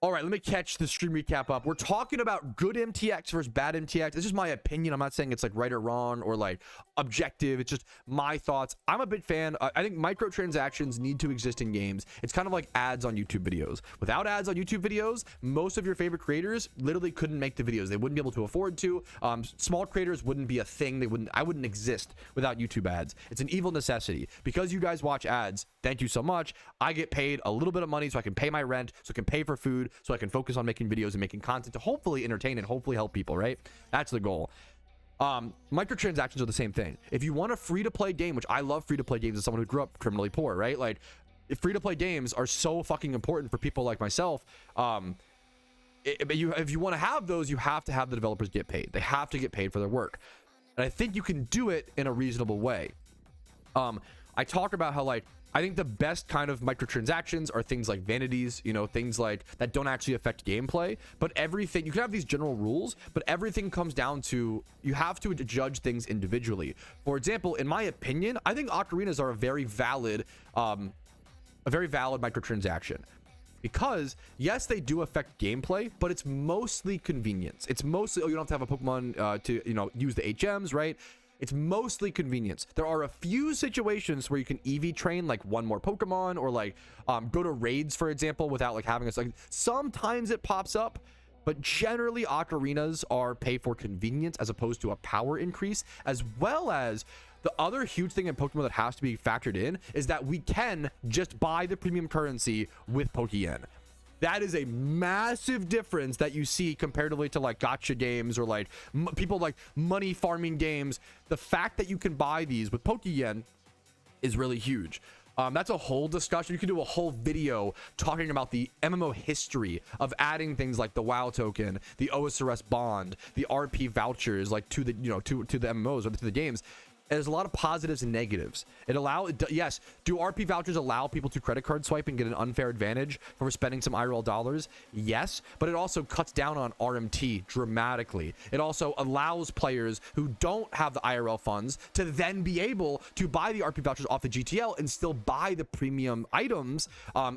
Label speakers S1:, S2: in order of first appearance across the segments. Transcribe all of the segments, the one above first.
S1: All right, let me catch the stream recap up. We're talking about good MTX versus bad MTX. This is my opinion. I'm not saying it's like right or wrong or like objective. It's just my thoughts. I'm a big fan. I think microtransactions need to exist in games. It's kind of like ads on YouTube videos. Without ads on YouTube videos, most of your favorite creators literally couldn't make the videos. They wouldn't be able to afford to. Small creators wouldn't be a thing. I wouldn't exist without YouTube ads. It's an evil necessity. Because you guys watch ads, thank you so much. I get paid a little bit of money so I can pay my rent, so I can pay for food, so I can focus on making videos and making content to hopefully entertain and hopefully help people, right? That's the goal. Microtransactions are the same thing. If you want a free-to-play game, which I love free-to-play games as someone who grew up criminally poor, right? Like, free-to-play games are so fucking important for people like myself. If you want to have those, you have to have the developers get paid. They have to get paid for their work. And I think you can do it in a reasonable way. I talk about how, like, I think the best kind of microtransactions are things like vanities, you know, things like that don't actually affect gameplay. But everything, you can have these general rules, but everything comes down to you have to judge things individually. For example, in my opinion, I think Ocarinas are a very valid microtransaction. Because yes, they do affect gameplay, but it's mostly convenience. It's mostly, oh, you don't have to have a Pokemon to, you know, use the HMs, right? It's mostly convenience. There are a few situations where you can EV train like one more Pokemon, or like go to raids, for example, without like having a, like, sometimes it pops up, but generally Ocarinas are pay for convenience as opposed to a power increase. As well as the other huge thing in Pokemon that has to be factored in is that we can just buy the premium currency with Pokeyen. That is a massive difference that you see comparatively to like gacha games or like people like money farming games. The fact that you can buy these with Pokeyen is really huge. That's a whole discussion. You can do a whole video talking about the MMO history of adding things like the WoW token, the OSRS bond, the RP vouchers, like to the, you know, to the MMOs or to the games. There's a lot of positives and negatives. Yes, do RP vouchers allow people to credit card swipe and get an unfair advantage for spending some IRL dollars? Yes, but it also cuts down on RMT dramatically. It also allows players who don't have the IRL funds to then be able to buy the RP vouchers off the GTL and still buy the premium items,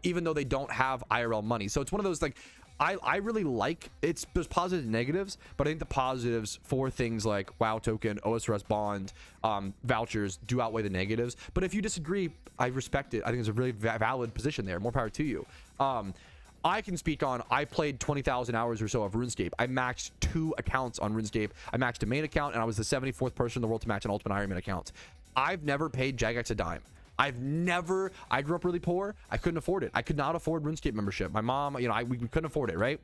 S1: even though they don't have IRL money. So it's one of those, like, I really like it. There's positives and negatives, but I think the positives for things like WoW token, OSRS bond, vouchers do outweigh the negatives. But if you disagree, I respect it. I think it's a really valid position there. More power to you. I can speak on, I played 20,000 hours or so of RuneScape. I maxed 2 accounts on RuneScape. I maxed a main account, and I was the 74th person in the world to match an Ultimate Ironman account. I've never paid Jagex a dime. I grew up really poor. I couldn't afford it. I could not afford RuneScape membership. My mom, you know, we couldn't afford it, right?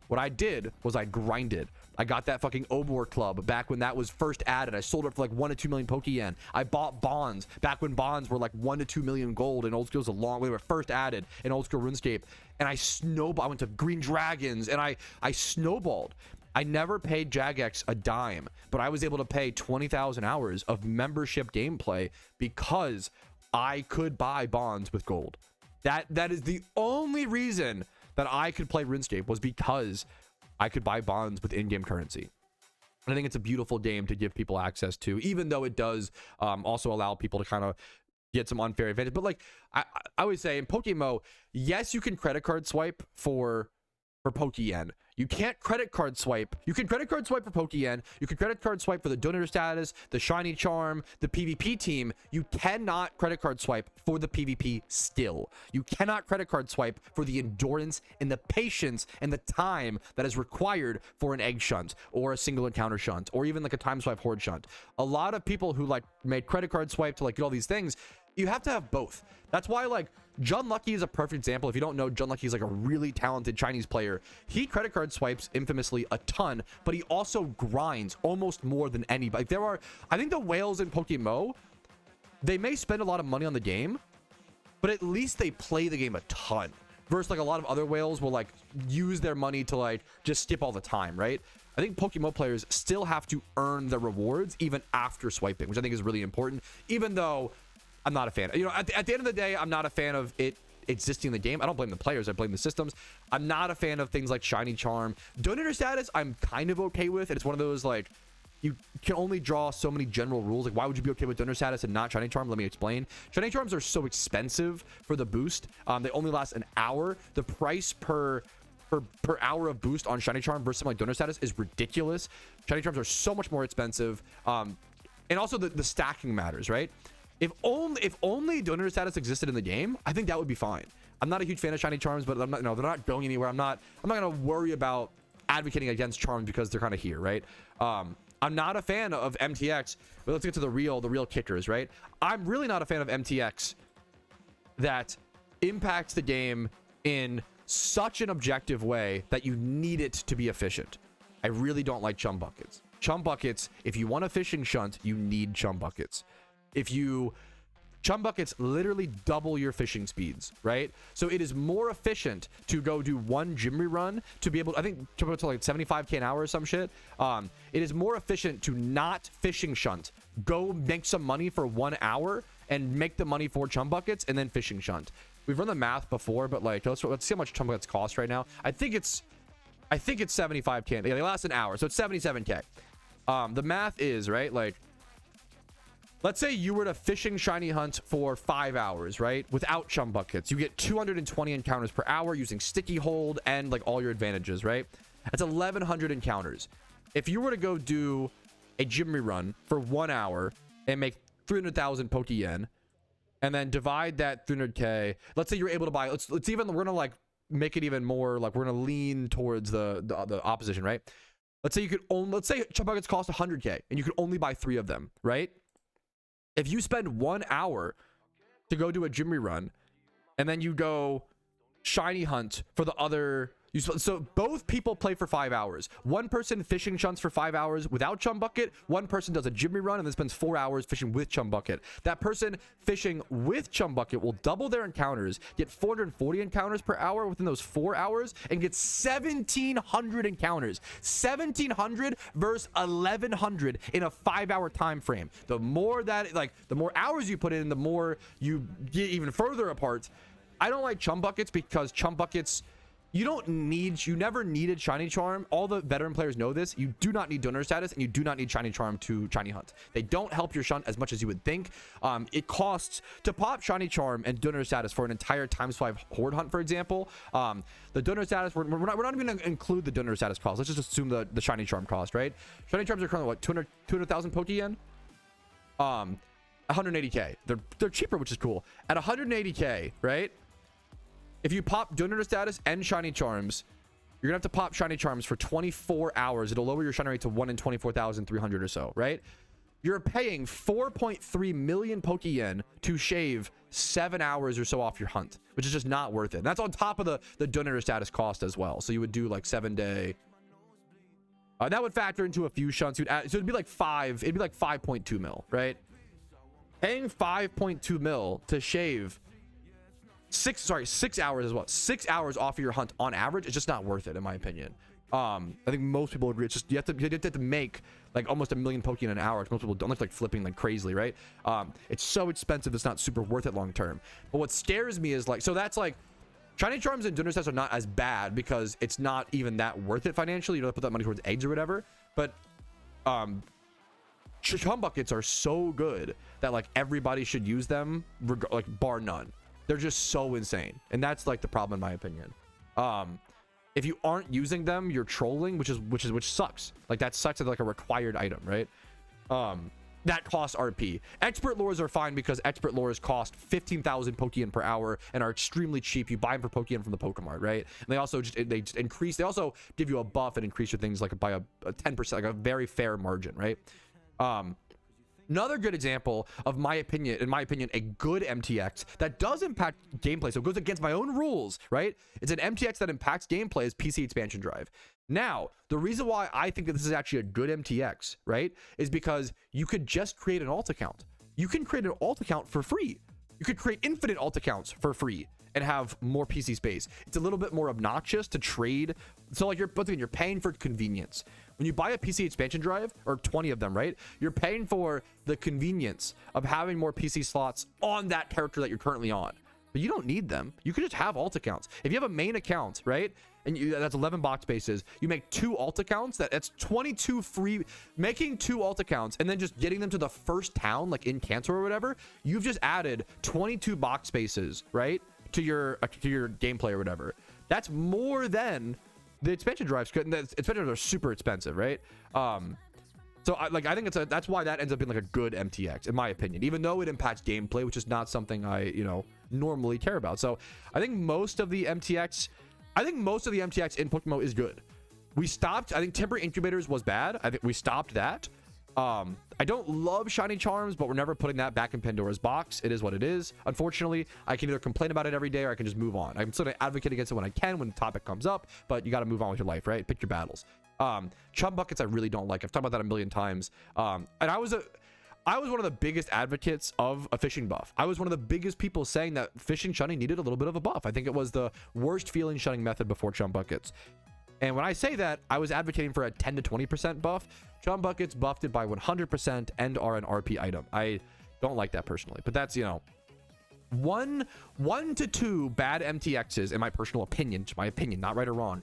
S1: What I did was I grinded. I got that fucking Obor club back when that was first added. I sold it for like 1 to 2 million Pokeyen. I bought bonds back when bonds were like 1 to 2 million gold in old school. It was a long way. They were first added in old school RuneScape. And I snowballed. I went to Green Dragons and I snowballed. I never paid Jagex a dime, but I was able to pay 20,000 hours of membership gameplay because I could buy bonds with gold. That is the only reason that I could play RuneScape, was because I could buy bonds with in-game currency. And I think it's a beautiful game to give people access to, even though it does also allow people to kind of get some unfair advantage. But like I always say in PokeMMO, yes, you can credit card swipe for Pokeyen. You can't credit card swipe. You can credit card swipe for Pokeyen. You can credit card swipe for the donator status, the shiny charm, the PvP team. You cannot credit card swipe for the PvP still. You cannot credit card swipe for the endurance and the patience and the time that is required for an egg shunt or a single encounter shunt or even like a time swipe horde shunt. A lot of people who like made credit card swipe to like get all these things, you have to have both. That's why like John Lucky is a perfect example. If you don't know, John Lucky is like a really talented Chinese player. He credit card swipes infamously a ton, but he also grinds almost more than anybody. I think the whales in PokeMMO, they may spend a lot of money on the game, but at least they play the game a ton. Versus like a lot of other whales will like use their money to like just skip all the time, right? I think PokeMMO players still have to earn the rewards even after swiping, which I think is really important, even though I'm not a fan. You know, at the end of the day, I'm not a fan of it existing in the game. I don't blame the players. I blame the systems. I'm not a fan of things like shiny charm. Donator status, I'm kind of okay with. And it's one of those, like, you can only draw so many general rules. Like, why would you be okay with donor status and not shiny charm? Let me explain. Shiny charms are so expensive for the boost. They only last an hour. The price per per hour of boost on shiny charm versus something like donor status is ridiculous. Shiny charms are so much more expensive, and also the stacking matters, right? If only donor status existed in the game, I think that would be fine. I'm not a huge fan of shiny charms, but I'm not, they're not going anywhere. I'm not gonna worry about advocating against charms because they're kind of here, right? I'm not a fan of MTX, but let's get to the real kickers, right? I'm really not a fan of MTX that impacts the game in such an objective way that you need it to be efficient. I really don't like chum buckets. Chum buckets, if you want a fishing shunt, you need chum buckets. Chum buckets literally double your fishing speeds, right? So it is more efficient to go do one Jimmy run to be able to, I think, to like 75k an hour or some shit. It is more efficient to not fishing shunt, go make some money for 1 hour and make the money for chum buckets and then fishing shunt. We've run the math before, but like let's see how much chum buckets cost right now. I think it's 75k. Yeah, they last an hour, so it's 77k. The math is right, like, let's say you were to fishing shiny hunt for 5 hours, right? Without chum buckets, you get 220 encounters per hour using sticky hold and like all your advantages, right? That's 1100 encounters. If you were to go do a Jimmy run for 1 hour and make 300,000 Pokeyen, and then divide that 300k, let's say you're able to buy, let's even, we're gonna like make it even more, like we're gonna lean towards the opposition, right? Let's say you could only, let's say chum buckets cost 100k and you could only buy 3 of them, right? If you spend 1 hour to go do a Jimmy run and then you go shiny hunt for the other, so both people play for 5 hours. One person fishing shunts for 5 hours without chum bucket. One person does a Jimmy run and then spends 4 hours fishing with chum bucket. That person fishing with chum bucket will double their encounters, get 440 encounters per hour within those 4 hours, and get 1700 encounters. 1700 versus 1100 in a 5 hour time frame. The more that, like, the more hours you put in, the more you get even further apart. I don't like chum buckets because chum buckets, you never needed shiny charm. All the veteran players know this. You do not need donor status and you do not need shiny charm to shiny hunt. They don't help your shunt as much as you would think. It costs to pop shiny charm and donor status for an entire ×5 horde hunt, for example. The donor status, we're not even gonna include the donor status cost. Let's just assume the shiny charm cost, right? Shiny charms are currently what, 200,000 Pokeyen? 180k. They're cheaper, which is cool. At 180k, right? If you pop donor status and shiny charms, you're gonna have to pop shiny charms for 24 hours. It'll lower your shiny rate to 1 in 24,300 or so, right? You're paying 4.3 million Pokeyen to shave 7 hours or so off your hunt, which is just not worth it. And that's on top of the donor status cost as well. So you would do like 7-day. That would factor into a few shunts. So it'd be like 5.2 mil, right? Paying 5.2 mil to shave 6 hours as well. 6 hours off of your hunt on average is just not worth it, in my opinion. I think most people agree. It's just you have to make like almost 1 million Pokeyen an hour. Most people don't like flipping like crazily, right? It's so expensive, it's not super worth it long term. But what scares me is like, so that's like shiny charms and donor sets are not as bad because it's not even that worth it financially. You don't have to put that money towards eggs or whatever. But chum buckets are so good that like everybody should use them, like bar none. They're just so insane, and that's like the problem in my opinion. If you aren't using them, you're trolling, which sucks. Like that sucks as like a required item, right? That costs RP. Expert lures are fine because expert lures cost 15,000 Pokeyen per hour and are extremely cheap. You buy them for Pokeyen from the Pokemart, right? And they also increase. They also give you a buff and increase your things like by a 10%, like a very fair margin, right? Another good example of in my opinion, a good MTX that does impact gameplay, so it goes against my own rules, right? It's an MTX that impacts gameplay is PC expansion drive. Now, the reason why I think that this is actually a good MTX, right, is because you could just create an alt account. You can create an alt account for free. You could create infinite alt accounts for free and have more PC space. It's a little bit more obnoxious to trade. So like you're paying for convenience. When you buy a PC expansion drive, or 20 of them, right? You're paying for the convenience of having more PC slots on that character that you're currently on. But you don't need them. You can just have alt accounts. If you have a main account, right? And that's 11 box spaces. You make 2 alt accounts. That's 22 free. Making 2 alt accounts and then just getting them to the first town, like in Kanto or whatever, you've just added 22 box spaces, right? To your gameplay or whatever. That's more than the expansion drives. The expansion drives are super expensive, right? So I think that's why that ends up being like a good MTX, in my opinion, even though it impacts gameplay, which is not something I, normally care about. So I think most of the MTX in PokeMMO is good. We stopped, I think temporary incubators was bad. I think we stopped that. I don't love shiny charms, but we're never putting that back in Pandora's box. It is what it is. Unfortunately, I can either complain about it every day or I can just move on. I'm sort of advocate against it when I can, when the topic comes up, but you got to move on with your life, right? Pick your battles. Chum buckets I really don't like. I've talked about that a million times. And I was one of the biggest advocates of a fishing buff. I was one of the biggest people saying that fishing shunning needed a little bit of a buff. I think it was the worst feeling shunning method before chum buckets. And when I say that, I was advocating for a 10 to 20% buff. Chum buckets buffed it by 100% and are an RP item. I don't like that personally, but that's, one to two bad MTXs, in my personal opinion, not right or wrong.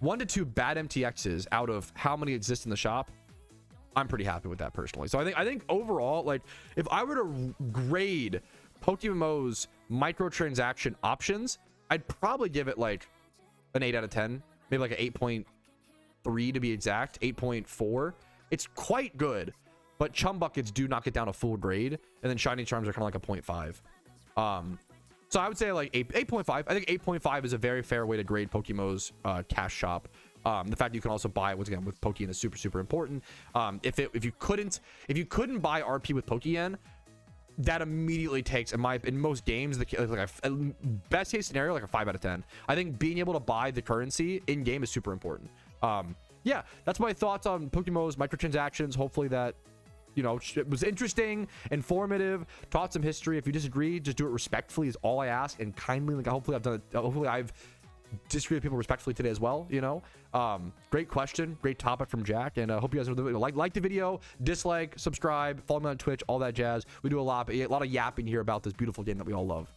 S1: 1 to 2 bad MTXs out of how many exist in the shop, I'm pretty happy with that personally. So I think overall, like, if I were to grade PokeMMO's microtransaction options, I'd probably give it like an 8 out of 10, maybe like an 8.3 to be exact, 8.4. It's quite good, but chum buckets do knock it down a full grade, and then shiny charms are kind of like a 0.5. So I would say like 8.5. I think 8.5 is a very fair way to grade PokeMMO's cash shop. The fact that you can also buy it, once again, with Pokeyen is super, super important. If you couldn't buy RP with Pokeyen, that immediately takes, in most games, like a best case scenario, like a 5 out of 10. I think being able to buy the currency in game is super important. Yeah, that's my thoughts on PokeMMO's microtransactions. Hopefully that, it was interesting, informative, taught some history. If you disagree, just do it respectfully is all I ask, and kindly. Like, hopefully I've disagreed with people respectfully today as well. Great question, great topic from Jack, and I hope you guys like the video, dislike, subscribe, follow me on Twitch, all that jazz. We do a lot of yapping here about this beautiful game that we all love.